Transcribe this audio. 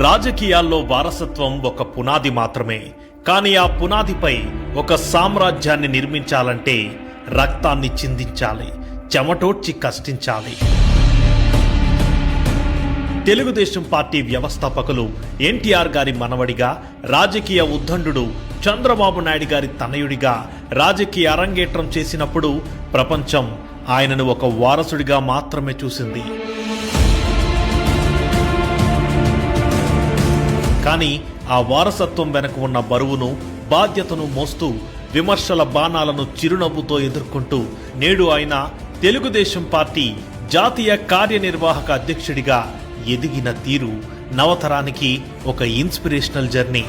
రాజకీయాల్లో వారసత్వం ఒక పునాది మాత్రమే. కానీ ఆ పునాదిపై ఒక సామ్రాజ్యాన్ని నిర్మించాలంటే రక్తాన్ని చిందించాలి, చెమటోడ్చి కష్టించాలి. తెలుగుదేశం పార్టీ వ్యవస్థాపకులు ఎన్టీఆర్ గారి మనవడిగా, రాజకీయ ఉద్దండు చంద్రబాబు నాయుడు గారి తనయుడిగా రాజకీయ అరంగేట్రం చేసినప్పుడు ప్రపంచం ఆయనను ఒక వారసుడిగా మాత్రమే చూసింది. కానీ ఆ వారసత్వం వెనక ఉన్న బరువును, బాధ్యతను మోస్తూ విమర్శల బాణాలను చిరునవ్వుతో ఎదుర్కొంటూ నేడు ఆయన తెలుగుదేశం పార్టీ జాతీయ కార్యనిర్వాహక అధ్యక్షుడిగా ఎదిగిన తీరు నవతరానికి ఒక ఇన్స్పిరేషనల్ జర్నీ.